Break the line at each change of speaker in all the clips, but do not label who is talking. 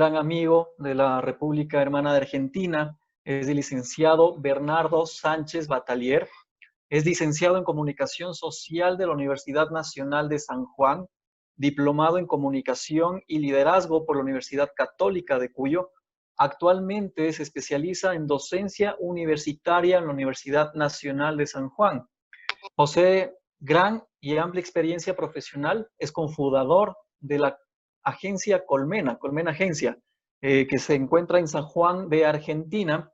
gran amigo de la República Hermana de Argentina, es el licenciado Bernardo Sánchez Batalier. Es licenciado en Comunicación Social de la Universidad Nacional de San Juan, diplomado en Comunicación y Liderazgo por la Universidad Católica de Cuyo. Actualmente se especializa en docencia universitaria en la Universidad Nacional de San Juan. Posee gran y amplia experiencia profesional, es cofundador de la agencia Colmena Agencia, que se encuentra en San Juan de Argentina,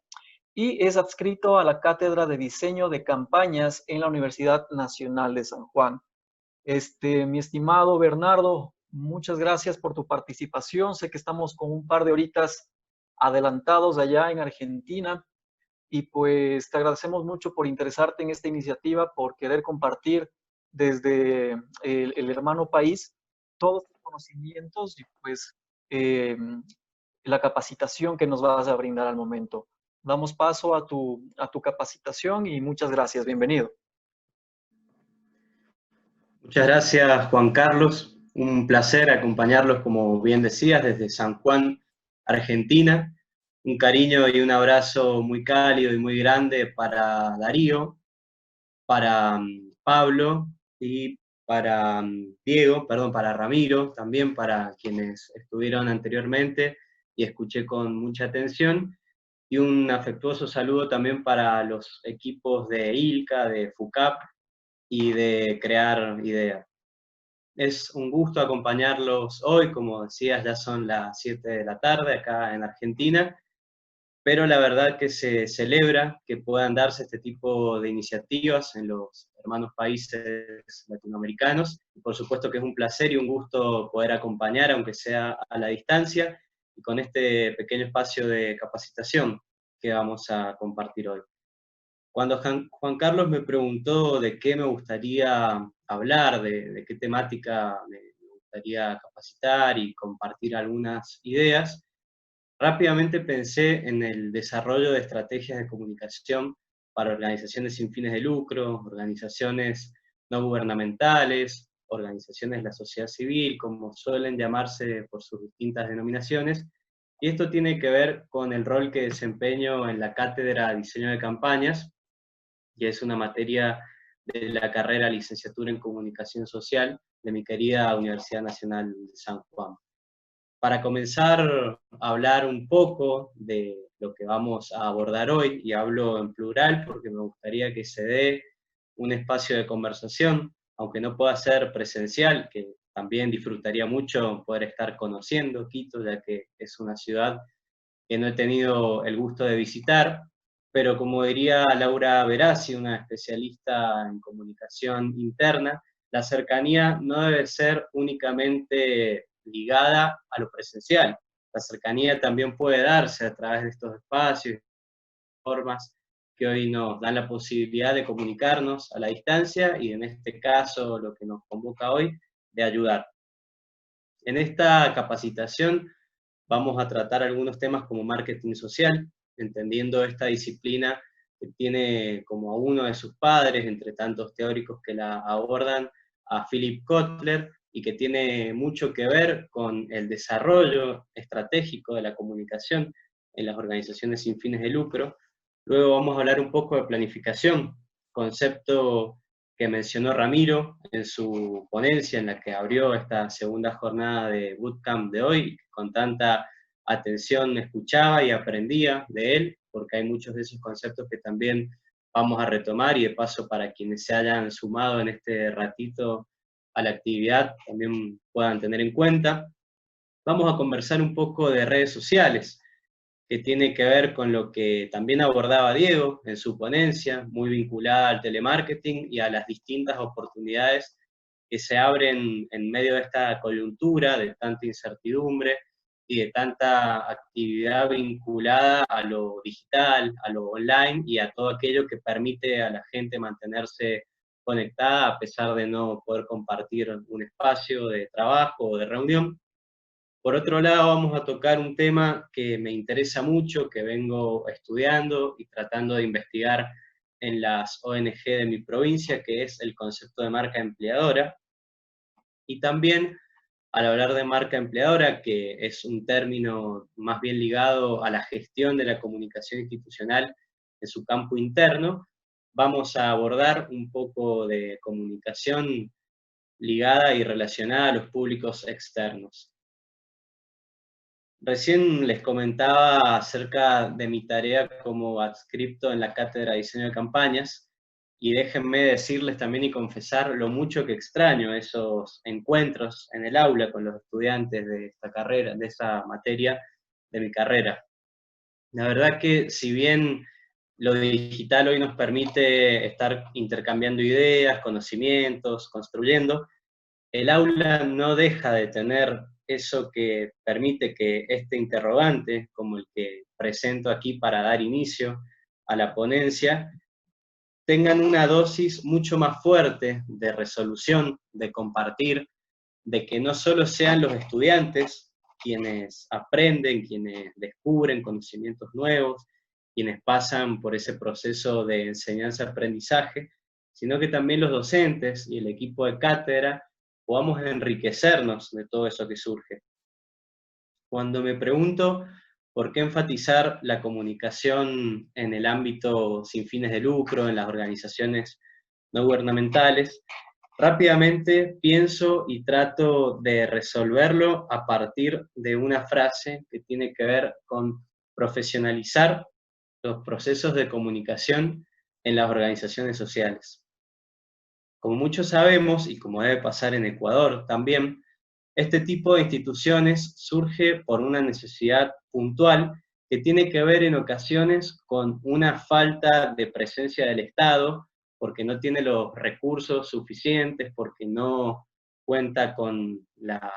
y es adscrito a la Cátedra de Diseño de Campañas en la Universidad Nacional de San Juan. Mi estimado Bernardo, muchas gracias por tu participación. Sé que estamos con un par de horitas adelantados allá en Argentina y pues te agradecemos mucho por interesarte en esta iniciativa, por querer compartir desde el hermano país todos tus conocimientos y pues eh, la capacitación que nos vas a brindar al momento. Damos paso a tu capacitación y muchas gracias. Bienvenido.
Muchas gracias, Juan Carlos. Un placer acompañarlos, como bien decías, desde San Juan, Argentina. Un cariño y un abrazo muy cálido y muy grande para Darío, para Pablo y para Diego, perdón, para Ramiro, también para quienes estuvieron anteriormente y escuché con mucha atención. Y un afectuoso saludo también para los equipos de ILCA, de FUCAP y de Crear Ideas. Es un gusto acompañarlos hoy, como decías, ya son las 7 de la tarde acá en Argentina, pero la verdad que se celebra que puedan darse este tipo de iniciativas en los hermanos países latinoamericanos. Y por supuesto que es un placer y un gusto poder acompañar, aunque sea a la distancia, y con este pequeño espacio de capacitación que vamos a compartir hoy. Cuando Juan Carlos me preguntó de qué me gustaría hablar, de qué temática me gustaría capacitar y compartir algunas ideas, rápidamente pensé en el desarrollo de estrategias de comunicación para organizaciones sin fines de lucro, organizaciones no gubernamentales, organizaciones de la sociedad civil, como suelen llamarse por sus distintas denominaciones, y esto tiene que ver con el rol que desempeño en la Cátedra de Diseño de Campañas, que es una materia de la carrera Licenciatura en Comunicación Social de mi querida Universidad Nacional de San Juan. Para comenzar a hablar un poco de lo que vamos a abordar hoy, y hablo en plural porque me gustaría que se dé un espacio de conversación, aunque no pueda ser presencial, que también disfrutaría mucho poder estar conociendo Quito, ya que es una ciudad que no he tenido el gusto de visitar, pero como diría Laura Verazzi, una especialista en comunicación interna, la cercanía no debe ser únicamente ligada a lo presencial. La cercanía también puede darse a través de estos espacios, formas que hoy nos dan la posibilidad de comunicarnos a la distancia y en este caso lo que nos convoca hoy, de ayudar. En esta capacitación vamos a tratar algunos temas como marketing social, entendiendo esta disciplina que tiene como a uno de sus padres, entre tantos teóricos que la abordan, a Philip Kotler, y que tiene mucho que ver con el desarrollo estratégico de la comunicación en las organizaciones sin fines de lucro. Luego vamos a hablar un poco de planificación, concepto que mencionó Ramiro en su ponencia en la que abrió esta segunda jornada de bootcamp de hoy, con tanta atención escuchaba y aprendía de él, porque hay muchos de esos conceptos que también vamos a retomar, y de paso para quienes se hayan sumado en este ratito a la actividad también puedan tener en cuenta. Vamos a conversar un poco de redes sociales, que tiene que ver con lo que también abordaba Diego en su ponencia, muy vinculada al telemarketing y a las distintas oportunidades que se abren en medio de esta coyuntura de tanta incertidumbre y de tanta actividad vinculada a lo digital, a lo online y a todo aquello que permite a la gente mantenerse conectada a pesar de no poder compartir un espacio de trabajo o de reunión. Por otro lado, vamos a tocar un tema que me interesa mucho, que vengo estudiando y tratando de investigar en las ONG de mi provincia, que es el concepto de marca empleadora. Y también Al hablar de marca empleadora, que es un término más bien ligado a la gestión de la comunicación institucional en su campo interno, vamos a abordar un poco de comunicación ligada y relacionada a los públicos externos. Recién les comentaba acerca de mi tarea como adscripto en la Cátedra de Diseño de Campañas, y déjenme decirles también y confesar lo mucho que extraño esos encuentros en el aula con los estudiantes de esta carrera, de esa materia de mi carrera. La verdad que si bien lo digital hoy nos permite estar intercambiando ideas, conocimientos, construyendo, el aula no deja de tener eso que permite que este interrogante, como el que presento aquí para dar inicio a la ponencia, tengan una dosis mucho más fuerte de resolución, de compartir, de que no solo sean los estudiantes quienes aprenden, quienes descubren conocimientos nuevos, quienes pasan por ese proceso de enseñanza-aprendizaje, sino que también los docentes y el equipo de cátedra podamos enriquecernos de todo eso que surge. Cuando me pregunto por qué enfatizar la comunicación en el ámbito sin fines de lucro, en las organizaciones no gubernamentales, rápidamente pienso y trato de resolverlo a partir de una frase que tiene que ver con profesionalizar los procesos de comunicación en las organizaciones sociales. Como muchos sabemos, y como debe pasar en Ecuador también, este tipo de instituciones surge por una necesidad puntual que tiene que ver en ocasiones con una falta de presencia del Estado, porque no tiene los recursos suficientes, porque no cuenta con las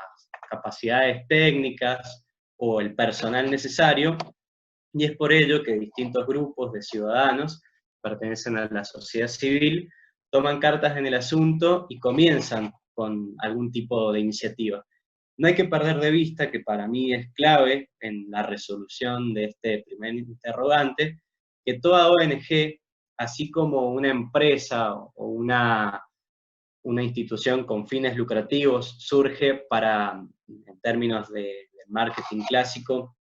capacidades técnicas o el personal necesario, y es por ello que distintos grupos de ciudadanos que pertenecen a la sociedad civil toman cartas en el asunto y comienzan con algún tipo de iniciativa. No hay que perder de vista que para mí es clave en la resolución de este primer interrogante, que toda ONG, así como una empresa o una institución con fines lucrativos, surge para, en términos de marketing clásico,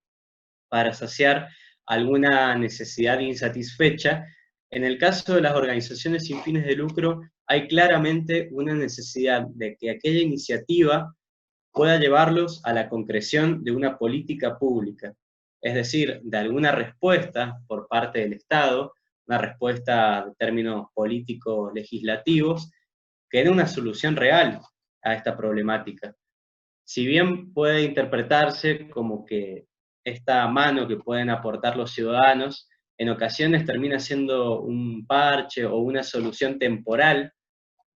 para saciar alguna necesidad insatisfecha. En el caso de las organizaciones sin fines de lucro, hay claramente una necesidad de que aquella iniciativa pueda llevarlos a la concreción de una política pública, es decir, de alguna respuesta por parte del Estado, una respuesta de términos políticos legislativos, que dé una solución real a esta problemática. Si bien puede interpretarse como que esta mano que pueden aportar los ciudadanos en ocasiones termina siendo un parche o una solución temporal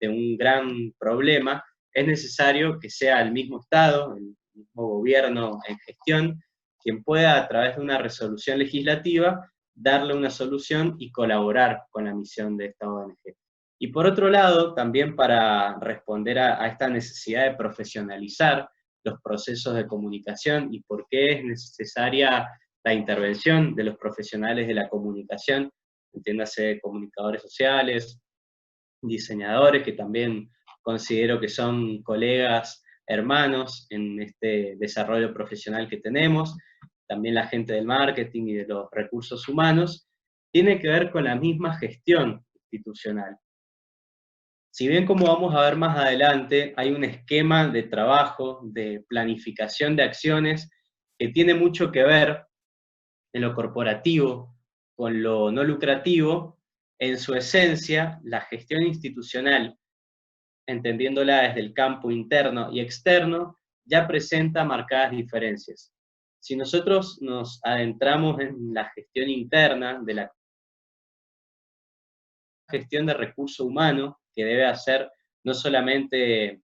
de un gran problema, es necesario que sea el mismo Estado, el mismo gobierno en gestión, quien pueda, a través de una resolución legislativa, darle una solución y colaborar con la misión de esta ONG. Y por otro lado, también para responder a esta necesidad de profesionalizar los procesos de comunicación y por qué es necesaria la intervención de los profesionales de la comunicación, entiéndase comunicadores sociales, diseñadores, que también considero que son colegas, hermanos en este desarrollo profesional que tenemos, también la gente del marketing y de los recursos humanos, tiene que ver con la misma gestión institucional. Si bien, como vamos a ver más adelante, hay un esquema de trabajo, de planificación de acciones, que tiene mucho que ver en lo corporativo con lo no lucrativo, en su esencia, la gestión institucional, entendiéndola desde el campo interno y externo, ya presenta marcadas diferencias. Si nosotros nos adentramos en la gestión interna, de la gestión de recurso humano, que debe hacer no solamente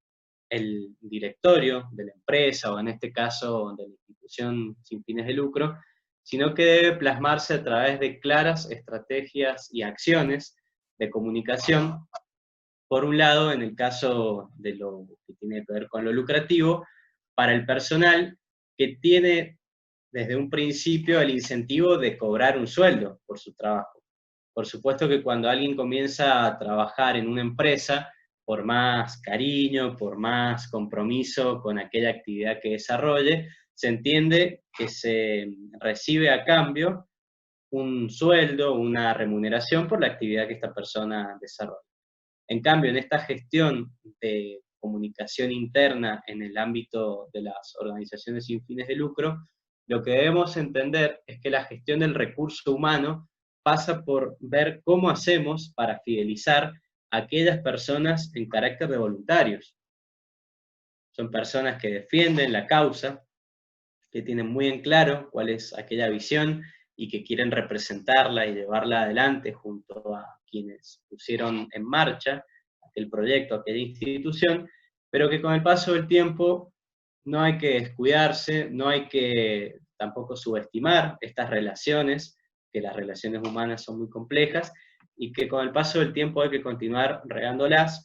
el directorio de la empresa, o en este caso de la institución sin fines de lucro, sino que debe plasmarse a través de claras estrategias y acciones de comunicación. Por un lado, en el caso de lo que tiene que ver con lo lucrativo, para el personal que tiene desde un principio el incentivo de cobrar un sueldo por su trabajo. Por supuesto que cuando alguien comienza a trabajar en una empresa, por más cariño, por más compromiso con aquella actividad que desarrolle, se entiende que se recibe a cambio un sueldo, una remuneración por la actividad que esta persona desarrolla. En cambio, en esta gestión de comunicación interna en el ámbito de las organizaciones sin fines de lucro, lo que debemos entender es que la gestión del recurso humano pasa por ver cómo hacemos para fidelizar a aquellas personas en carácter de voluntarios. Son personas que defienden la causa, que tienen muy en claro cuál es aquella visión y que quieren representarla y llevarla adelante junto a quienes pusieron en marcha aquel proyecto, aquella institución, pero que con el paso del tiempo no hay que descuidarse, no hay que tampoco subestimar estas relaciones, que las relaciones humanas son muy complejas, y que con el paso del tiempo hay que continuar regándolas,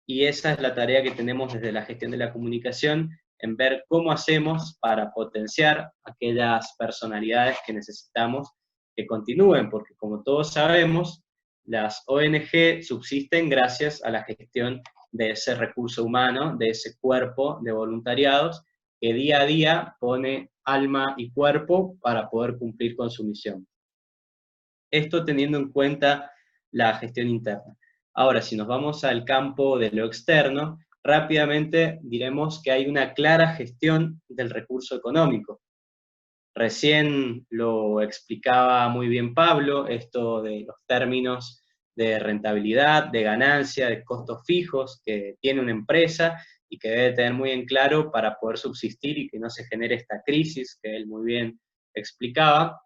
y esa es la tarea que tenemos desde la gestión de la comunicación, en ver cómo hacemos para potenciar aquellas personalidades que necesitamos que continúen, porque como todos sabemos, las ONG subsisten gracias a la gestión de ese recurso humano, de ese cuerpo de voluntariados, que día a día pone alma y cuerpo para poder cumplir con su misión. Esto teniendo en cuenta la gestión interna. Ahora, si nos vamos al campo de lo externo, rápidamente diremos que hay una clara gestión del recurso económico. Recién lo explicaba muy bien Pablo, esto de los términos de rentabilidad, de ganancia, de costos fijos que tiene una empresa y que debe tener muy en claro para poder subsistir y que no se genere esta crisis que él muy bien explicaba.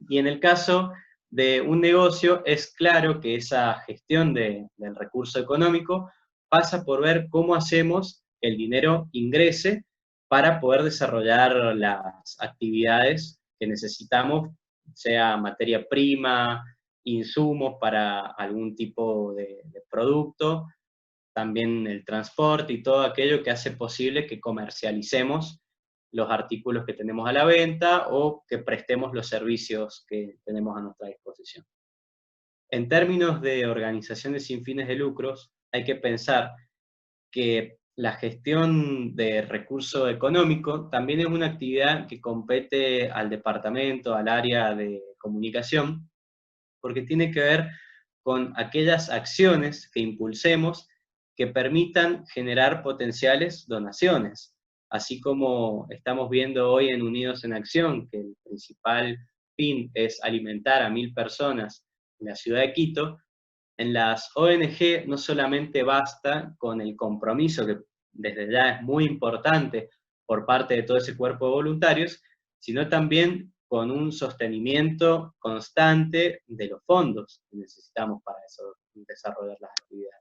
Y en el caso de un negocio, es claro que esa gestión del recurso económico pasa por ver cómo hacemos que el dinero ingrese para poder desarrollar las actividades que necesitamos, sea materia prima, insumos para algún tipo de producto, también el transporte y todo aquello que hace posible que comercialicemos los artículos que tenemos a la venta o que prestemos los servicios que tenemos a nuestra disposición. En términos de organizaciones sin fines de lucros, hay que pensar que la gestión de recurso económico también es una actividad que compete al departamento, al área de comunicación, porque tiene que ver con aquellas acciones que impulsemos que permitan generar potenciales donaciones. Así como estamos viendo hoy en Unidos en Acción, que el principal fin es alimentar a 1000 personas en la ciudad de Quito, en las ONG no solamente basta con el compromiso, que desde ya es muy importante por parte de todo ese cuerpo de voluntarios, sino también con un sostenimiento constante de los fondos que necesitamos para eso, desarrollar las actividades.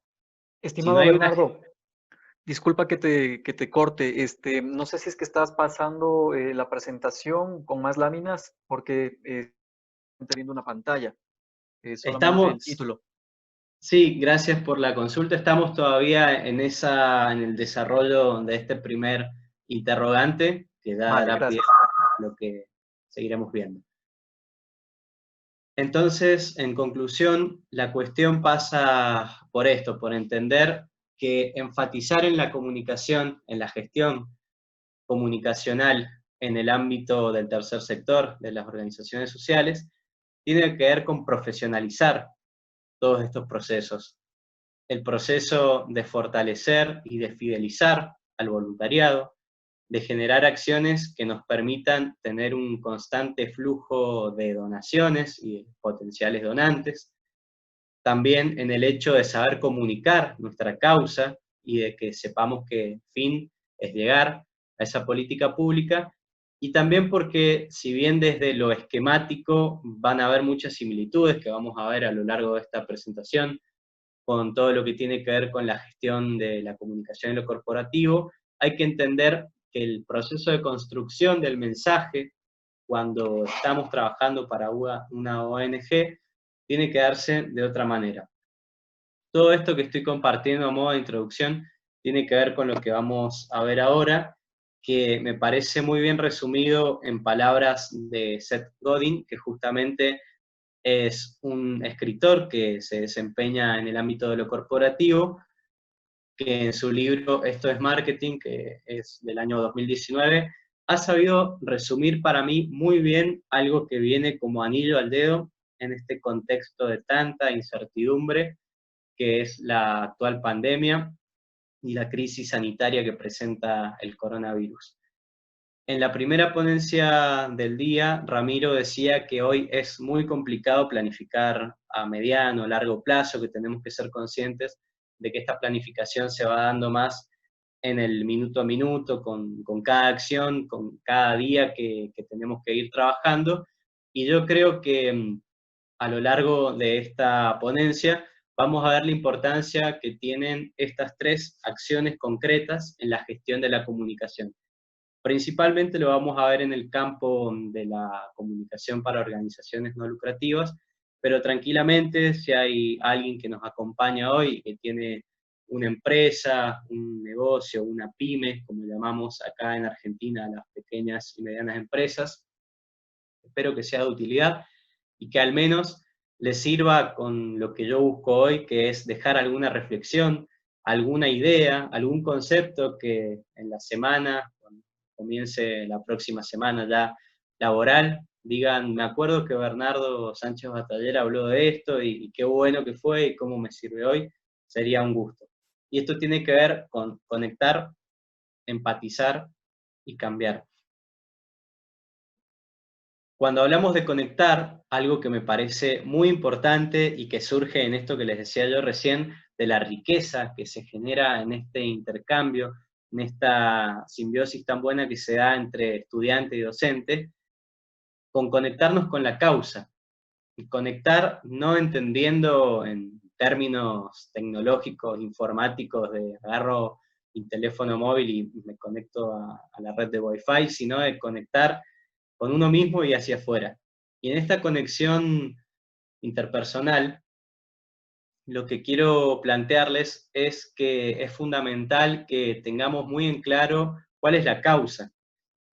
Si no
Estimado
hay una...
Bernardo, disculpa que te corte. No sé si es que estás pasando la presentación con más láminas, porque estoy viendo una pantalla, solamente el
Estamos,
título.
sí, gracias por la consulta. Estamos todavía en el desarrollo de este primer interrogante, que ya
Vale,
dará pie
gracias.
a lo que seguiremos viendo. Entonces, en conclusión, la cuestión pasa por esto, por entender que enfatizar en la comunicación, en la gestión comunicacional en el ámbito del tercer sector, de las organizaciones sociales, tiene que ver con profesionalizar todos estos procesos. El proceso de fortalecer y de fidelizar al voluntariado, de generar acciones que nos permitan tener un constante flujo de donaciones y de potenciales donantes. También en el hecho de saber comunicar nuestra causa y de que sepamos que el fin es llegar a esa política pública. Y también porque, si bien desde lo esquemático van a haber muchas similitudes que vamos a ver a lo largo de esta presentación, con todo lo que tiene que ver con la gestión de la comunicación en lo corporativo, hay que entender que el proceso de construcción del mensaje, cuando estamos trabajando para una ONG, tiene que darse de otra manera. Todo esto que estoy compartiendo a modo de introducción tiene que ver con lo que vamos a ver ahora, que me parece muy bien resumido en palabras de Seth Godin, que justamente es un escritor que se desempeña en el ámbito de lo corporativo, que en su libro Esto es Marketing, que es del año 2019, ha sabido resumir para mí muy bien algo que viene como anillo al dedo en este contexto de tanta incertidumbre que es la actual pandemia y la crisis sanitaria que presenta el coronavirus. En la primera ponencia del día, Ramiro decía que hoy es muy complicado planificar a mediano o largo plazo, que tenemos que ser conscientes de que esta planificación se va dando más en el minuto a minuto, con cada acción, con cada día que tenemos que ir trabajando. Y yo creo que a lo largo de esta ponencia vamos a ver la importancia que tienen estas tres acciones concretas en la gestión de la comunicación. Principalmente lo vamos a ver en el campo de la comunicación para organizaciones no lucrativas, pero tranquilamente, si hay alguien que nos acompaña hoy, que tiene una empresa, un negocio, una pyme, como llamamos acá en Argentina a las pequeñas y medianas empresas, espero que sea de utilidad y que al menos les sirva con lo que yo busco hoy, que es dejar alguna reflexión, alguna idea, algún concepto que en la semana, cuando comience la próxima semana ya laboral, digan, me acuerdo que Bernardo Sánchez Bataller habló de esto y qué bueno que fue y cómo me sirve hoy, sería un gusto. Y esto tiene que ver con conectar, empatizar y cambiar. Cuando hablamos de conectar, algo que me parece muy importante y que surge en esto que les decía yo recién, de la riqueza que se genera en este intercambio, en esta simbiosis tan buena que se da entre estudiante y docente, con conectarnos con la causa. Y conectar no entendiendo en términos tecnológicos, informáticos, de agarro mi teléfono móvil y me conecto a la red de Wi-Fi, sino de conectar con uno mismo y hacia afuera. Y en esta conexión interpersonal, lo que quiero plantearles es que es fundamental que tengamos muy en claro cuál es la causa.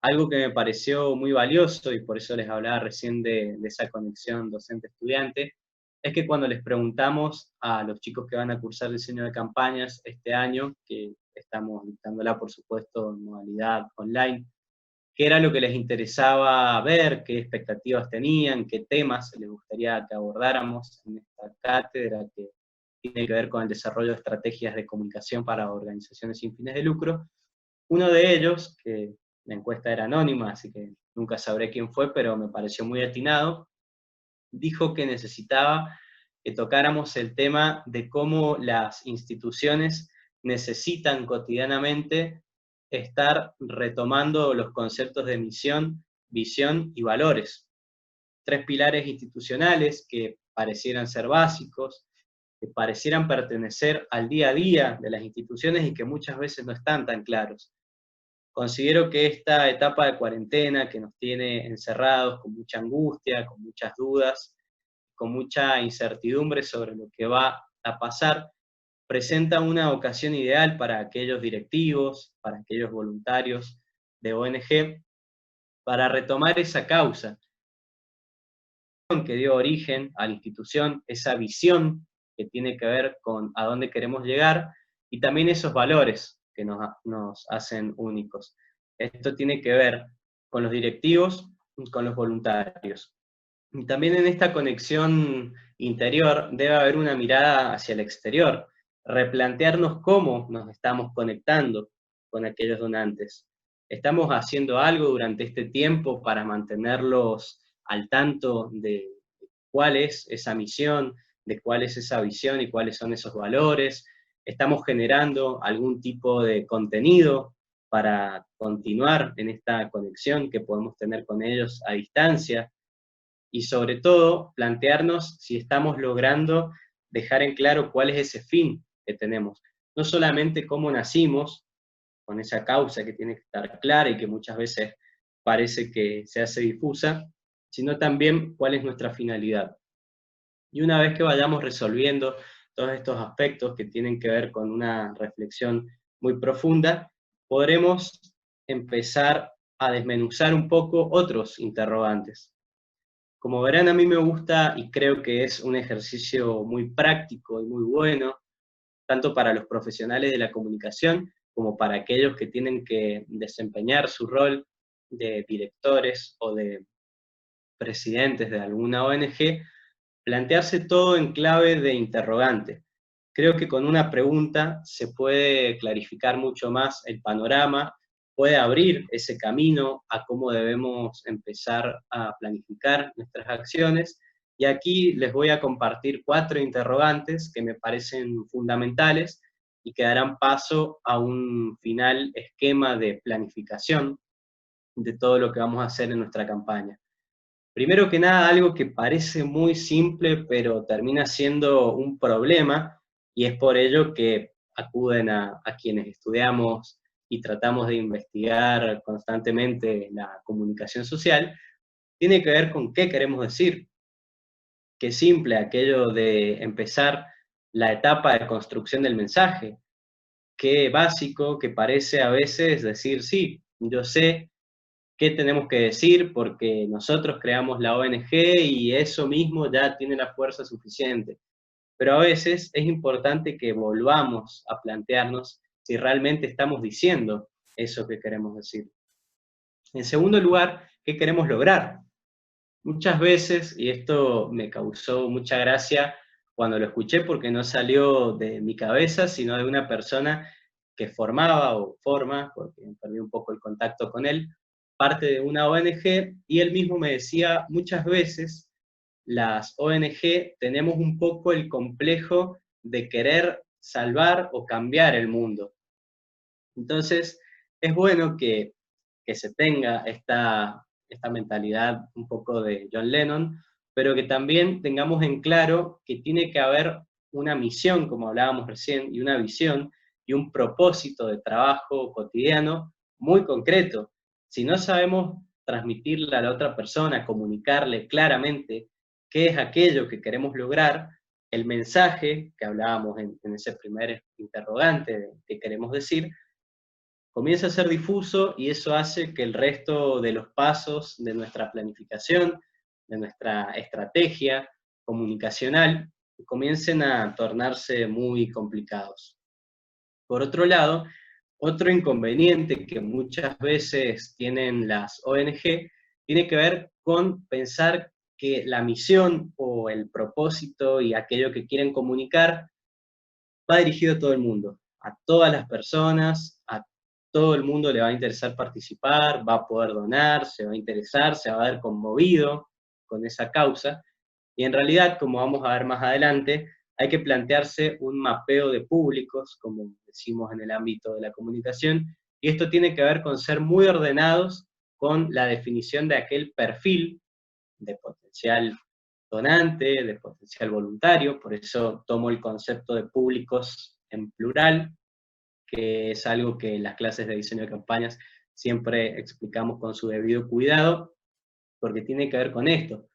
Algo que me pareció muy valioso, y por eso les hablaba recién de esa conexión docente-estudiante, es que cuando les preguntamos a los chicos que van a cursar diseño de campañas este año, que estamos dictándola por supuesto en modalidad online, qué era lo que les interesaba ver, qué expectativas tenían, qué temas les gustaría que abordáramos en esta cátedra que tiene que ver con el desarrollo de estrategias de comunicación para organizaciones sin fines de lucro. Uno de ellos, que la encuesta era anónima, así que nunca sabré quién fue, pero me pareció muy atinado, dijo que necesitaba que tocáramos el tema de cómo las instituciones necesitan cotidianamente estar retomando los conceptos de misión, visión y valores. Tres pilares institucionales que parecieran ser básicos, que parecieran pertenecer al día a día de las instituciones y que muchas veces no están tan claros. Considero que esta etapa de cuarentena que nos tiene encerrados con mucha angustia, con muchas dudas, con mucha incertidumbre sobre lo que va a pasar, presenta una ocasión ideal para aquellos directivos, para aquellos voluntarios de ONG, para retomar esa causa que dio origen a la institución, esa visión que tiene que ver con a dónde queremos llegar, y también esos valores que nos hacen únicos. Esto tiene que ver con los directivos y con los voluntarios. Y también en esta conexión interior debe haber una mirada hacia el exterior, replantearnos cómo nos estamos conectando con aquellos donantes. ¿Estamos haciendo algo durante este tiempo para mantenerlos al tanto de cuál es esa misión, de cuál es esa visión y cuáles son esos valores? ¿Estamos generando algún tipo de contenido para continuar en esta conexión que podemos tener con ellos a distancia? Y sobre todo, plantearnos si estamos logrando dejar en claro cuál es ese fin que tenemos. No solamente cómo nacimos, con esa causa que tiene que estar clara y que muchas veces parece que se hace difusa, sino también cuál es nuestra finalidad. Y una vez que vayamos resolviendo todos estos aspectos que tienen que ver con una reflexión muy profunda, podremos empezar a desmenuzar un poco otros interrogantes. Como verán, a mí me gusta y creo que es un ejercicio muy práctico y muy bueno tanto para los profesionales de la comunicación como para aquellos que tienen que desempeñar su rol de directores o de presidentes de alguna ONG, plantearse todo en clave de interrogante. Creo que con una pregunta se puede clarificar mucho más el panorama, puede abrir ese camino a cómo debemos empezar a planificar nuestras acciones. Y aquí les voy a compartir 4 interrogantes que me parecen fundamentales y que darán paso a un final esquema de planificación de todo lo que vamos a hacer en nuestra campaña. Primero que nada, algo que parece muy simple, pero termina siendo un problema, y es por ello que acuden a quienes estudiamos y tratamos de investigar constantemente la comunicación social, tiene que ver con qué queremos decir. Qué simple aquello de empezar la etapa de construcción del mensaje. Qué básico que parece a veces decir, sí, yo sé qué tenemos que decir porque nosotros creamos la ONG y eso mismo ya tiene la fuerza suficiente. Pero a veces es importante que volvamos a plantearnos si realmente estamos diciendo eso que queremos decir. En segundo lugar, ¿qué queremos lograr? Muchas veces, y esto me causó mucha gracia cuando lo escuché porque no salió de mi cabeza, sino de una persona que formaba o forma, porque perdí un poco el contacto con él, parte de una ONG, y él mismo me decía, muchas veces las ONG tenemos un poco el complejo de querer salvar o cambiar el mundo. Entonces, es bueno que se tenga esta mentalidad un poco de John Lennon, pero que también tengamos en claro que tiene que haber una misión, como hablábamos recién, y una visión, y un propósito de trabajo cotidiano muy concreto. Si no sabemos transmitirle a la otra persona, comunicarle claramente qué es aquello que queremos lograr, el mensaje que hablábamos en ese primer interrogante de qué queremos decir, comienza a ser difuso y eso hace que el resto de los pasos de nuestra planificación, de nuestra estrategia comunicacional, comiencen a tornarse muy complicados. Por otro lado, otro inconveniente que muchas veces tienen las ONG tiene que ver con pensar que la misión o el propósito y aquello que quieren comunicar va dirigido a todo el mundo, a todas las personas, a todo el mundo le va a interesar participar, va a poder donar, se va a interesar, se va a ver conmovido con esa causa. Y en realidad, como vamos a ver más adelante, hay que plantearse un mapeo de públicos, como decimos en el ámbito de la comunicación, y esto tiene que ver con ser muy ordenados con la definición de aquel perfil de potencial donante, de potencial voluntario, por eso tomo el concepto de públicos en plural, que es algo que en las clases de diseño de campañas siempre explicamos con su debido cuidado, porque tiene que ver con esto,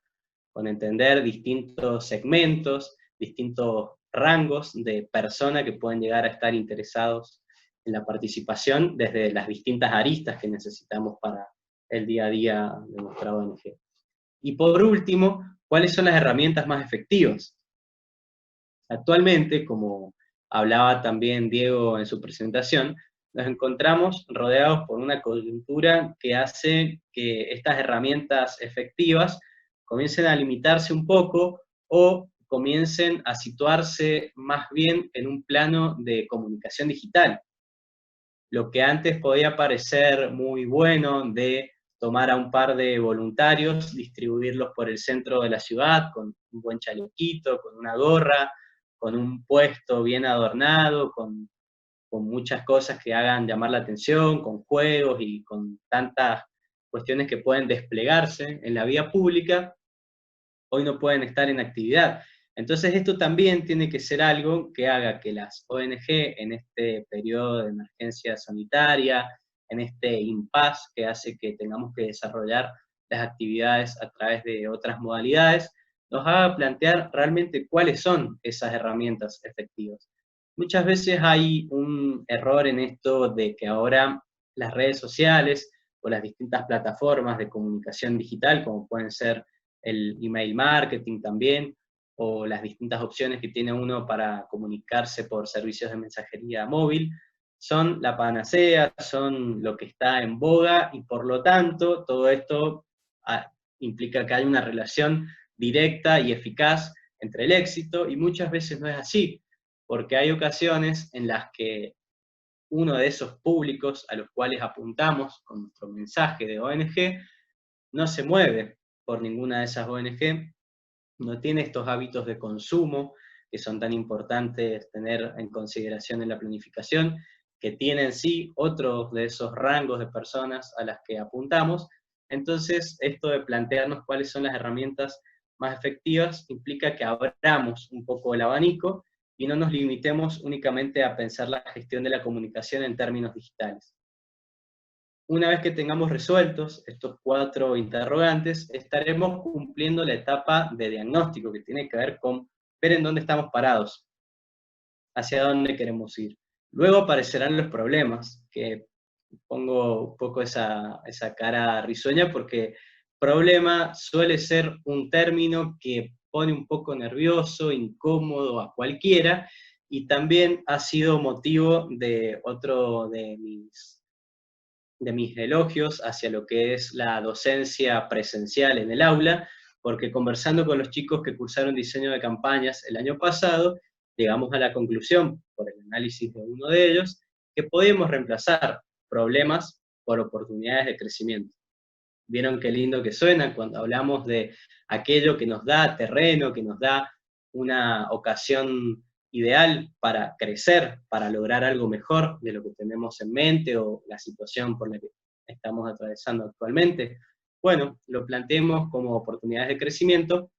con entender distintos segmentos, distintos rangos de personas que pueden llegar a estar interesados en la participación desde las distintas aristas que necesitamos para el día a día de nuestra ONG. Y por último, ¿cuáles son las herramientas más efectivas? Actualmente, como hablaba también Diego en su presentación, nos encontramos rodeados por una coyuntura que hace que estas herramientas efectivas comiencen a limitarse un poco o comiencen a situarse más bien en un plano de comunicación digital. Lo que antes podía parecer muy bueno de tomar a un par de voluntarios, distribuirlos por el centro de la ciudad con un buen chalequito, con una gorra, con un puesto bien adornado, con muchas cosas que hagan llamar la atención, con juegos y con tantas cuestiones que pueden desplegarse en la vía pública, hoy no pueden estar en actividad. Entonces esto también tiene que ser algo que haga que las ONG en este periodo de emergencia sanitaria, en este impasse que hace que tengamos que desarrollar las actividades a través de otras modalidades, nos haga plantear realmente cuáles son esas herramientas efectivas. Muchas veces hay un error en esto de que ahora las redes sociales o las distintas plataformas de comunicación digital, como pueden ser el email marketing también, o las distintas opciones que tiene uno para comunicarse por servicios de mensajería móvil, son la panacea, son lo que está en boga, y por lo tanto todo esto implica que hay una relación directa y eficaz entre el éxito, y muchas veces no es así, porque hay ocasiones en las que uno de esos públicos a los cuales apuntamos con nuestro mensaje de ONG no se mueve por ninguna de esas ONG, no tiene estos hábitos de consumo que son tan importantes tener en consideración en la planificación, que tienen sí otros de esos rangos de personas a las que apuntamos. Entonces, esto de plantearnos cuáles son las herramientas más efectivas implica que abramos un poco el abanico y no nos limitemos únicamente a pensar la gestión de la comunicación en términos digitales. Una vez que tengamos resueltos estos 4 interrogantes, estaremos cumpliendo la etapa de diagnóstico, que tiene que ver con ver en dónde estamos parados, hacia dónde queremos ir. Luego aparecerán los problemas, que pongo un poco esa cara risueña, porque problema suele ser un término que pone un poco nervioso, incómodo a cualquiera, y también ha sido motivo de otro de mis elogios hacia lo que es la docencia presencial en el aula, porque conversando con los chicos que cursaron diseño de campañas el año pasado, llegamos a la conclusión, por el análisis de uno de ellos, que podemos reemplazar problemas por oportunidades de crecimiento. ¿Vieron qué lindo que suena cuando hablamos de aquello que nos da terreno, que nos da una ocasión ideal para crecer, para lograr algo mejor de lo que tenemos en mente o la situación por la que estamos atravesando actualmente? Bueno, lo planteemos como oportunidades de crecimiento,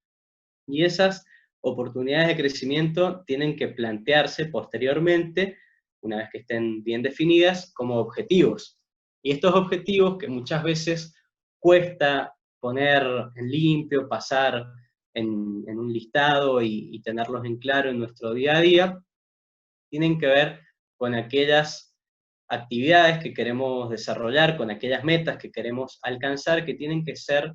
y esas oportunidades de crecimiento tienen que plantearse posteriormente, una vez que estén bien definidas, como objetivos. Y estos objetivos, que muchas veces cuesta poner en limpio, pasar en un listado y tenerlos en claro en nuestro día a día, tienen que ver con aquellas actividades que queremos desarrollar, con aquellas metas que queremos alcanzar, que tienen que ser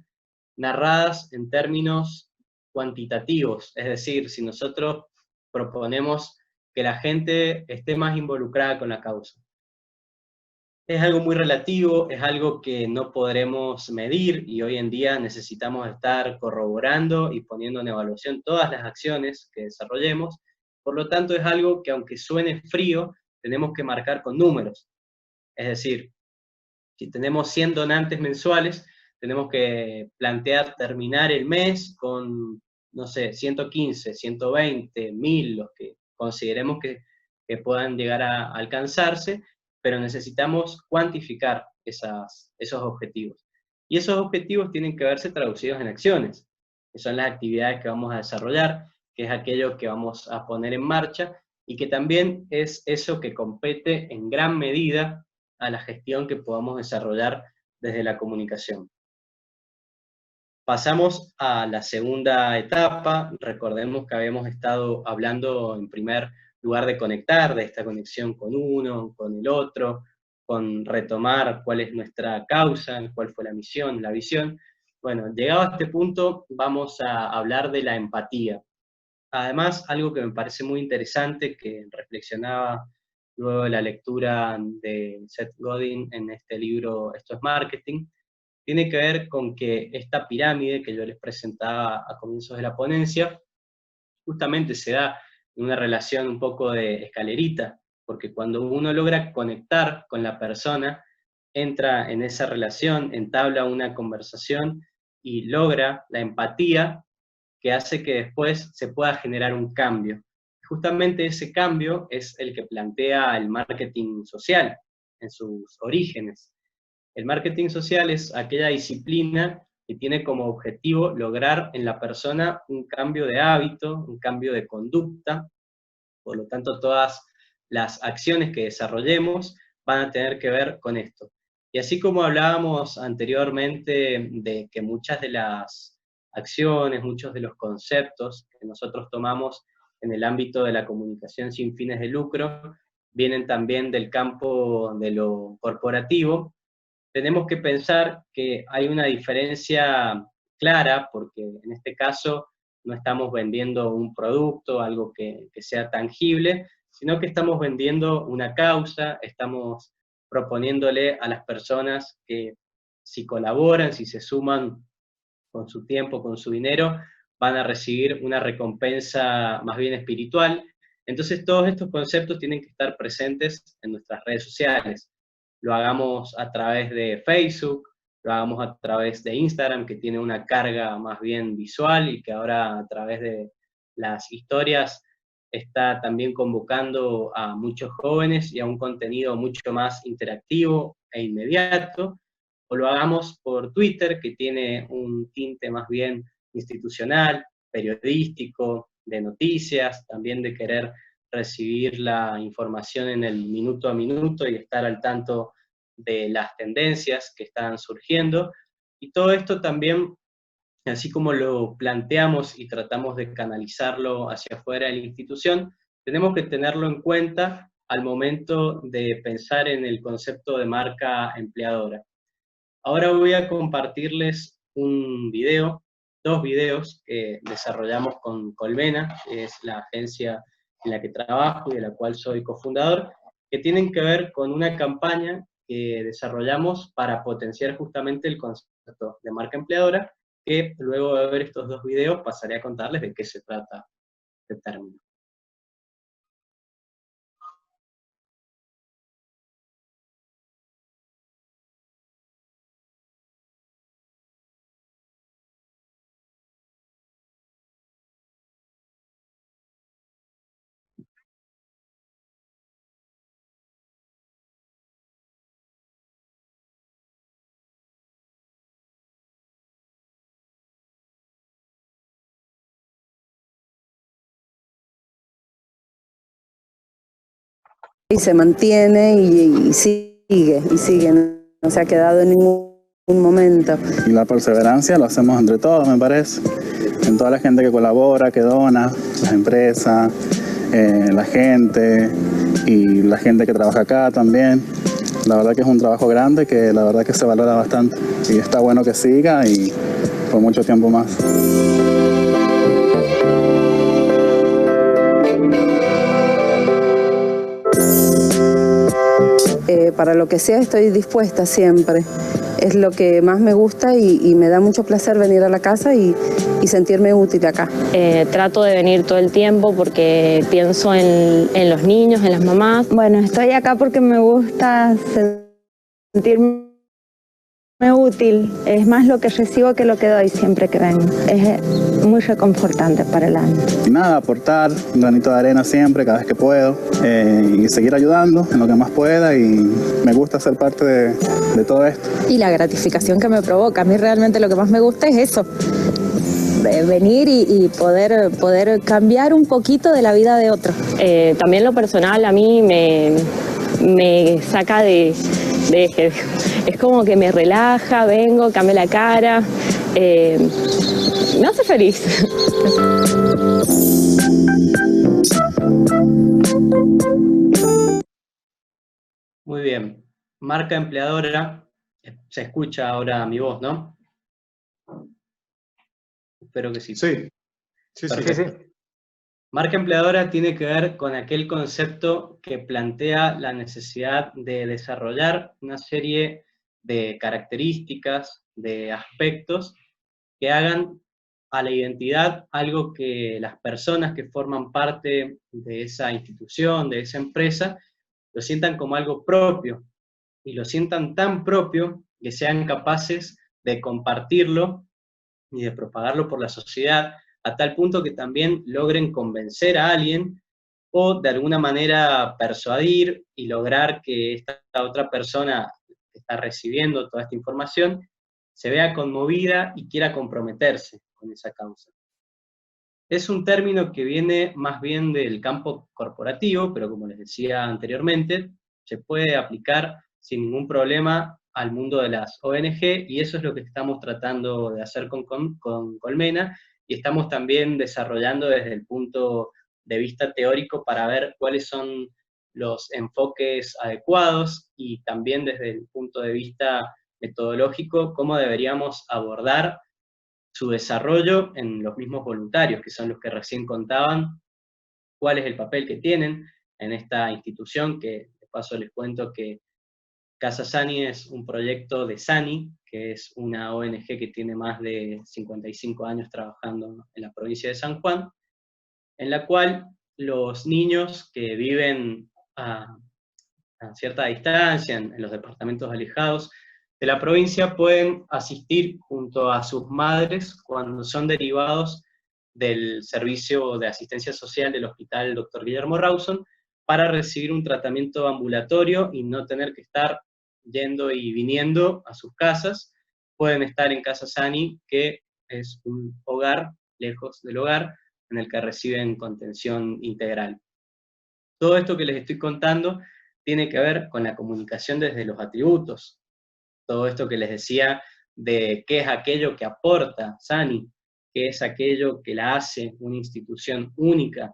narradas en términos cuantitativos. Es decir, si nosotros proponemos que la gente esté más involucrada con la causa, es algo muy relativo, es algo que no podremos medir, y hoy en día necesitamos estar corroborando y poniendo en evaluación todas las acciones que desarrollemos. Por lo tanto, es algo que, aunque suene frío, tenemos que marcar con números. Es decir, si tenemos 100 donantes mensuales, tenemos que plantear terminar el mes con, no sé, 115, 120, 1000, los que consideremos que puedan llegar a alcanzarse, pero necesitamos cuantificar esos objetivos. Y esos objetivos tienen que verse traducidos en acciones, que son las actividades que vamos a desarrollar, que es aquello que vamos a poner en marcha, y que también es eso que compete en gran medida a la gestión que podamos desarrollar desde la comunicación. Pasamos a la segunda etapa. Recordemos que habíamos estado hablando en primer lugar de conectar, de esta conexión con uno, con el otro, con retomar cuál es nuestra causa, cuál fue la misión, la visión. Bueno, llegado a este punto, vamos a hablar de la empatía. Además, algo que me parece muy interesante, que reflexionaba luego de la lectura de Seth Godin en este libro Esto es Marketing, tiene que ver con que esta pirámide que yo les presentaba a comienzos de la ponencia, justamente se da en una relación un poco de escalerita, porque cuando uno logra conectar con la persona, entra en esa relación, entabla una conversación y logra la empatía, que hace que después se pueda generar un cambio. Justamente ese cambio es el que plantea el marketing social en sus orígenes. El marketing social es aquella disciplina que tiene como objetivo lograr en la persona un cambio de hábito, un cambio de conducta. Por lo tanto, todas las acciones que desarrollemos van a tener que ver con esto. Y así como hablábamos anteriormente de que muchas de las acciones, muchos de los conceptos que nosotros tomamos en el ámbito de la comunicación sin fines de lucro, vienen también del campo de lo corporativo, tenemos que pensar que hay una diferencia clara, porque en este caso no estamos vendiendo un producto, algo que sea tangible, sino que estamos vendiendo una causa, estamos proponiéndole a las personas que si colaboran, si se suman con su tiempo, con su dinero, van a recibir una recompensa más bien espiritual. Entonces todos estos conceptos tienen que estar presentes en nuestras redes sociales. Lo hagamos a través de Facebook, lo hagamos a través de Instagram, que tiene una carga más bien visual y que ahora a través de las historias está también convocando a muchos jóvenes y a un contenido mucho más interactivo e inmediato, o lo hagamos por Twitter, que tiene un tinte más bien institucional, periodístico, de noticias, también de querer recibir la información en el minuto a minuto y estar al tanto de las tendencias que están surgiendo. Y todo esto también, así como lo planteamos y tratamos de canalizarlo hacia afuera de la institución, tenemos que tenerlo en cuenta al momento de pensar en el concepto de marca empleadora. Ahora voy a compartirles un video, dos videos que desarrollamos con Colmena, que es la agencia en la que trabajo y de la cual soy cofundador, que tienen que ver con una campaña que desarrollamos para potenciar justamente el concepto de marca empleadora, que luego de ver estos dos videos pasaré a contarles de qué se trata este término.
Y se mantiene y sigue, no se ha quedado en ningún momento.
Y la perseverancia lo hacemos entre todos, me parece. En toda la gente que colabora, que dona, las empresas, la gente y la gente que trabaja acá también. La verdad que es un trabajo grande que la verdad que se valora bastante. Y está bueno que siga y por mucho tiempo más.
Para lo que sea estoy dispuesta siempre. Es lo que más me gusta y me da mucho placer venir a la casa y sentirme útil acá.
Trato de venir todo el tiempo porque pienso en los niños, en las mamás.
Bueno, estoy acá porque me gusta sentirme útil. Es más lo que recibo que lo que doy siempre que vengo. Es muy reconfortante para el alma.
Y nada, aportar un granito de arena siempre, cada vez que puedo, y seguir ayudando en lo que más pueda, y me gusta ser parte de todo esto.
Y la gratificación que me provoca, a mí realmente lo que más me gusta es eso, venir y poder cambiar un poquito de la vida de otro.
También lo personal a mí me saca de eje. Es como que me relaja, vengo, cambio la cara, me hace feliz.
Muy bien. Marca empleadora, se escucha ahora mi voz, ¿no? Espero que sí.
Sí. Sí.
Marca empleadora tiene que ver con aquel concepto que plantea la necesidad de desarrollar una serie de características, de aspectos que hagan a la identidad algo que las personas que forman parte de esa institución, de esa empresa, lo sientan como algo propio, y lo sientan tan propio que sean capaces de compartirlo y de propagarlo por la sociedad, a tal punto que también logren convencer a alguien o de alguna manera persuadir y lograr que esta otra persona que está recibiendo toda esta información se vea conmovida y quiera comprometerse con esa causa. Es un término que viene más bien del campo corporativo, pero como les decía anteriormente, se puede aplicar sin ningún problema al mundo de las ONG, y eso es lo que estamos tratando de hacer con Colmena, y estamos también desarrollando desde el punto de vista teórico para ver cuáles son los enfoques adecuados, y también desde el punto de vista metodológico, cómo deberíamos abordar su desarrollo en los mismos voluntarios, que son los que recién contaban cuál es el papel que tienen en esta institución, que de paso les cuento que Casa Sani es un proyecto de Sani, que es una ONG que tiene más de 55 años trabajando en la provincia de San Juan, en la cual los niños que viven a cierta distancia, en los departamentos alejados de la provincia, pueden asistir junto a sus madres cuando son derivados del servicio de asistencia social del Hospital Dr. Guillermo Rawson, para recibir un tratamiento ambulatorio y no tener que estar yendo y viniendo a sus casas. Pueden estar en Casa Sani, que es un hogar lejos del hogar, en el que reciben contención integral. Todo esto que les estoy contando tiene que ver con la comunicación desde los atributos. Todo esto que les decía de qué es aquello que aporta Sani, qué es aquello que la hace una institución única,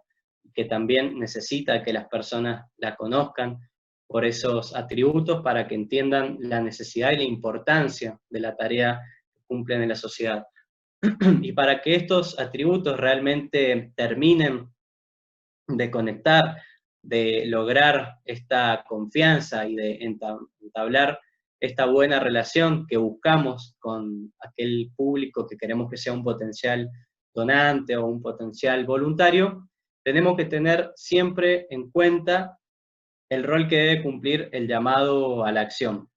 que también necesita que las personas la conozcan por esos atributos para que entiendan la necesidad y la importancia de la tarea que cumplen en la sociedad. Y para que estos atributos realmente terminen de conectar, de lograr esta confianza y de entablar esta buena relación que buscamos con aquel público que queremos que sea un potencial donante o un potencial voluntario, tenemos que tener siempre en cuenta el rol que debe cumplir el llamado a la acción.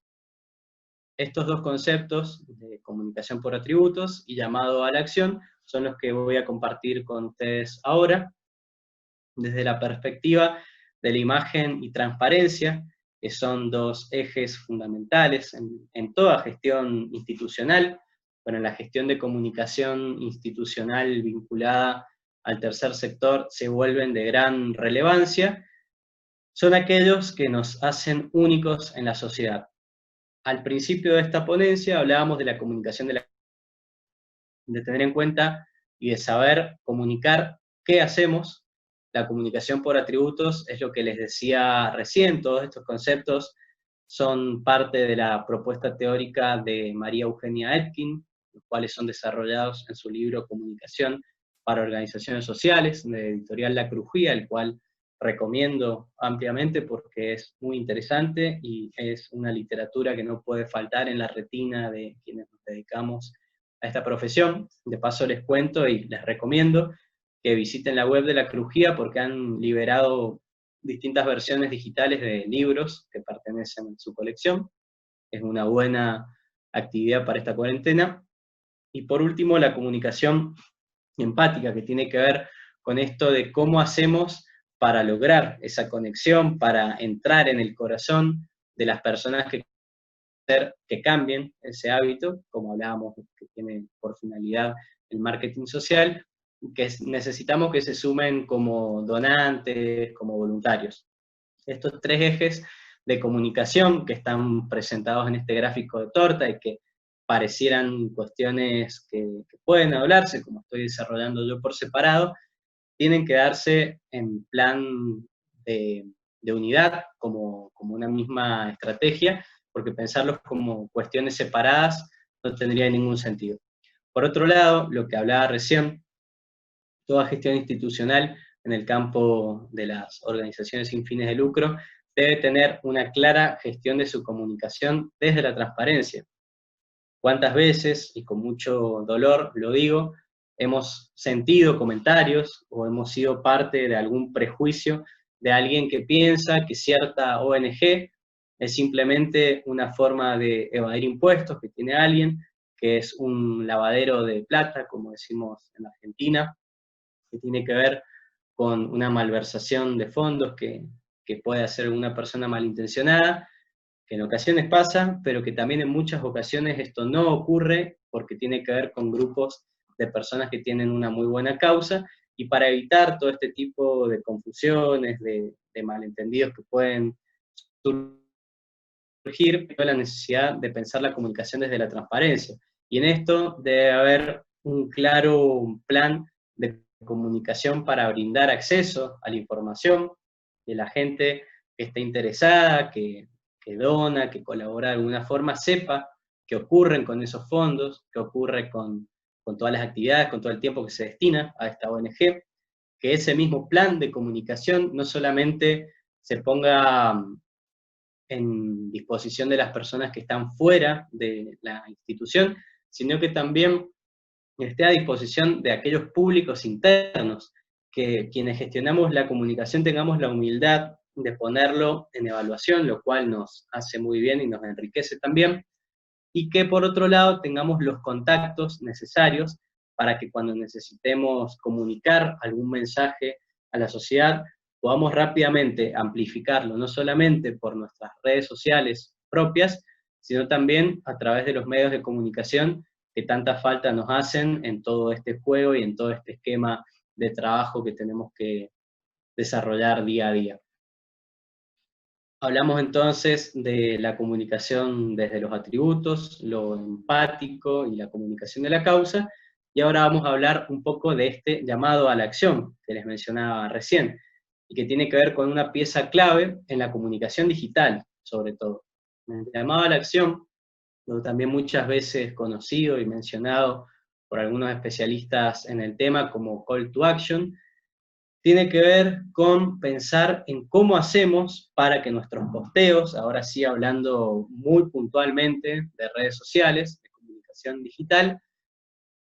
Estos dos conceptos, de comunicación por atributos y llamado a la acción, son los que voy a compartir con ustedes ahora, desde la perspectiva de la imagen y transparencia, que son dos ejes fundamentales en toda gestión institucional. Bueno, la gestión de comunicación institucional vinculada al tercer sector se vuelven de gran relevancia, son aquellos que nos hacen únicos en la sociedad. Al principio de esta ponencia hablábamos de la comunicación de tener en cuenta y de saber comunicar qué hacemos. La comunicación por atributos es lo que les decía recién. Todos estos conceptos son parte de la propuesta teórica de María Eugenia Etkin, los cuales son desarrollados en su libro Comunicación para Organizaciones Sociales, de editorial La Crujía, el cual recomiendo ampliamente porque es muy interesante y es una literatura que no puede faltar en la retina de quienes nos dedicamos a esta profesión. De paso les cuento y les recomiendo que visiten la web de La Crujía porque han liberado distintas versiones digitales de libros que pertenecen a su colección. Es una buena actividad para esta cuarentena. Y por último, la comunicación empática, que tiene que ver con esto de cómo hacemos para lograr esa conexión, para entrar en el corazón de las personas que cambien ese hábito, como hablábamos, que tiene por finalidad el marketing social, que necesitamos que se sumen como donantes, como voluntarios. Estos tres ejes de comunicación que están presentados en este gráfico de torta y que parecieran cuestiones que pueden hablarse, como estoy desarrollando yo por separado, tienen que darse en plan de unidad, como una misma estrategia, porque pensarlos como cuestiones separadas no tendría ningún sentido. Por otro lado, lo que hablaba recién, toda gestión institucional en el campo de las organizaciones sin fines de lucro debe tener una clara gestión de su comunicación desde la transparencia. ¿Cuántas veces, y con mucho dolor lo digo, hemos sentido comentarios o hemos sido parte de algún prejuicio de alguien que piensa que cierta ONG es simplemente una forma de evadir impuestos que tiene alguien, que es un lavadero de plata, como decimos en Argentina, que tiene que ver con una malversación de fondos que puede hacer una persona malintencionada, que en ocasiones pasa, pero que también en muchas ocasiones esto no ocurre porque tiene que ver con grupos de personas que tienen una muy buena causa, y para evitar todo este tipo de confusiones, de malentendidos que pueden surgir, la necesidad de pensar la comunicación desde la transparencia. Y en esto debe haber un claro plan de comunicación para brindar acceso a la información, que la gente que esté interesada, que dona, que colabora de alguna forma, sepa qué ocurren con esos fondos, qué ocurre con con todas las actividades, con todo el tiempo que se destina a esta ONG, que ese mismo plan de comunicación no solamente se ponga en disposición de las personas que están fuera de la institución, sino que también esté a disposición de aquellos públicos internos, que quienes gestionamos la comunicación tengamos la humildad de ponerlo en evaluación, lo cual nos hace muy bien y nos enriquece también, y que por otro lado tengamos los contactos necesarios para que cuando necesitemos comunicar algún mensaje a la sociedad, podamos rápidamente amplificarlo, no solamente por nuestras redes sociales propias, sino también a través de los medios de comunicación que tanta falta nos hacen en todo este juego y en todo este esquema de trabajo que tenemos que desarrollar día a día. Hablamos entonces de la comunicación desde los atributos, lo empático y la comunicación de la causa, y ahora vamos a hablar un poco de este llamado a la acción que les mencionaba recién, y que tiene que ver con una pieza clave en la comunicación digital, sobre todo. El llamado a la acción, lo también muchas veces conocido y mencionado por algunos especialistas en el tema como call to action, tiene que ver con pensar en cómo hacemos para que nuestros posteos, ahora sí hablando muy puntualmente de redes sociales, de comunicación digital,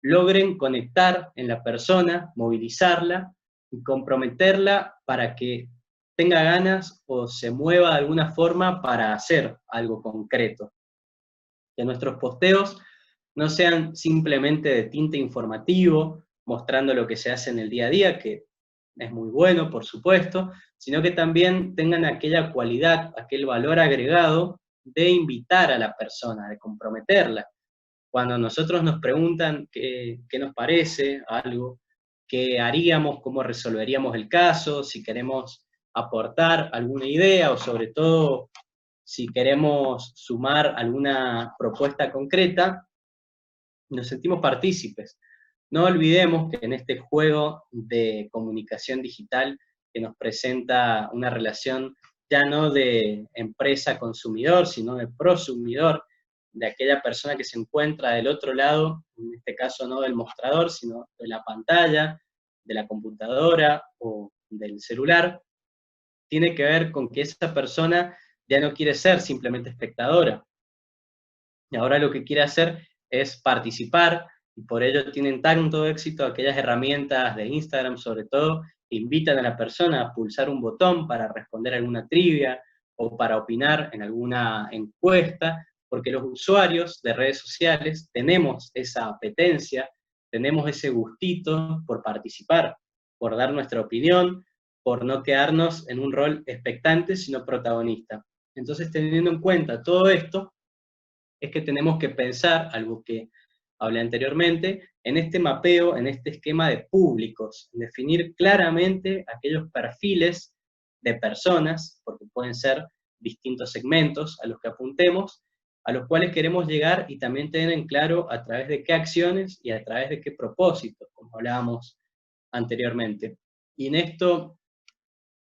logren conectar en la persona, movilizarla y comprometerla para que tenga ganas o se mueva de alguna forma para hacer algo concreto. Que nuestros posteos no sean simplemente de tinte informativo, mostrando lo que se hace en el día a día, que es muy bueno, por supuesto, sino que también tengan aquella cualidad, aquel valor agregado de invitar a la persona, de comprometerla. Cuando nosotros nos preguntan qué nos parece algo, qué haríamos, cómo resolveríamos el caso, si queremos aportar alguna idea, o sobre todo si queremos sumar alguna propuesta concreta, nos sentimos partícipes. No olvidemos que en este juego de comunicación digital que nos presenta una relación ya no de empresa-consumidor, sino de prosumidor, de aquella persona que se encuentra del otro lado, en este caso no del mostrador, sino de la pantalla, de la computadora o del celular, tiene que ver con que esa persona ya no quiere ser simplemente espectadora. Y ahora lo que quiere hacer es participar, y por ello tienen tanto éxito aquellas herramientas de Instagram, sobre todo, que invitan a la persona a pulsar un botón para responder a alguna trivia, o para opinar en alguna encuesta, porque los usuarios de redes sociales tenemos esa apetencia, tenemos ese gustito por participar, por dar nuestra opinión, por no quedarnos en un rol expectante, sino protagonista. Entonces, teniendo en cuenta todo esto, es que tenemos que pensar, algo que hablé anteriormente, en este mapeo, en este esquema de públicos, en definir claramente aquellos perfiles de personas, porque pueden ser distintos segmentos a los que apuntemos, a los cuales queremos llegar, y también tener en claro a través de qué acciones y a través de qué propósitos, como hablábamos anteriormente. Y en esto,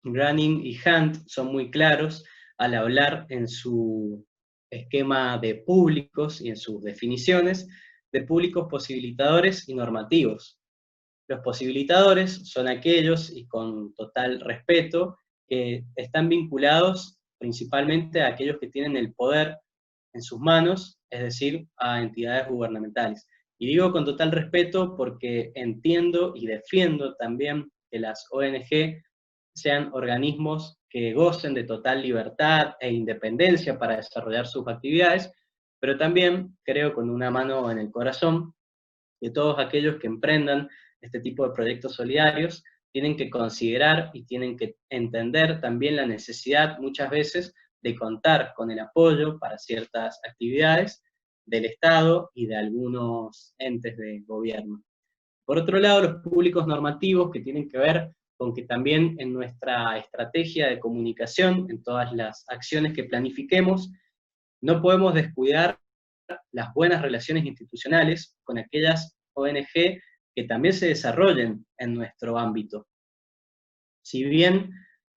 Branning y Hunt son muy claros al hablar en su esquema de públicos y en sus definiciones de públicos posibilitadores y normativos. Los posibilitadores son aquellos, y con total respeto, que están vinculados principalmente a aquellos que tienen el poder en sus manos, es decir, a entidades gubernamentales. Y digo con total respeto porque entiendo y defiendo también que las ONG sean organismos que gocen de total libertad e independencia para desarrollar sus actividades, pero también creo con una mano en el corazón que todos aquellos que emprendan este tipo de proyectos solidarios tienen que considerar y tienen que entender también la necesidad muchas veces de contar con el apoyo para ciertas actividades del Estado y de algunos entes de gobierno. Por otro lado, los públicos normativos, que tienen que ver con que también en nuestra estrategia de comunicación, en todas las acciones que planifiquemos, no podemos descuidar las buenas relaciones institucionales con aquellas ONG que también se desarrollen en nuestro ámbito. Si bien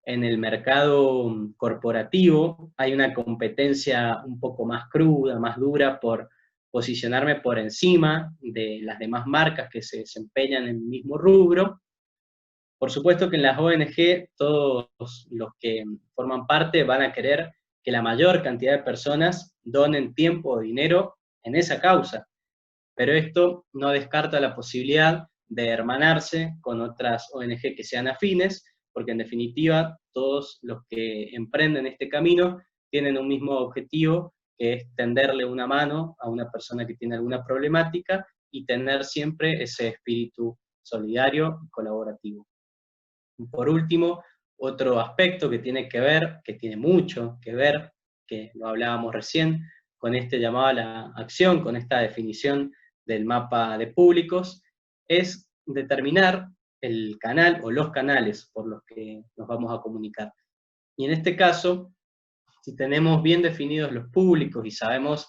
en el mercado corporativo hay una competencia un poco más cruda, más dura por posicionarme por encima de las demás marcas que se desempeñan en el mismo rubro. Por supuesto que en las ONG todos los que forman parte van a querer que la mayor cantidad de personas donen tiempo o dinero en esa causa, pero esto no descarta la posibilidad de hermanarse con otras ONG que sean afines, porque en definitiva todos los que emprenden este camino tienen un mismo objetivo, que es tenderle una mano a una persona que tiene alguna problemática y tener siempre ese espíritu solidario y colaborativo. Por último, otro aspecto que tiene que ver, que tiene mucho que ver, que lo hablábamos recién, con este llamado a la acción, con esta definición del mapa de públicos, es determinar el canal o los canales por los que nos vamos a comunicar. Y en este caso, si tenemos bien definidos los públicos y sabemos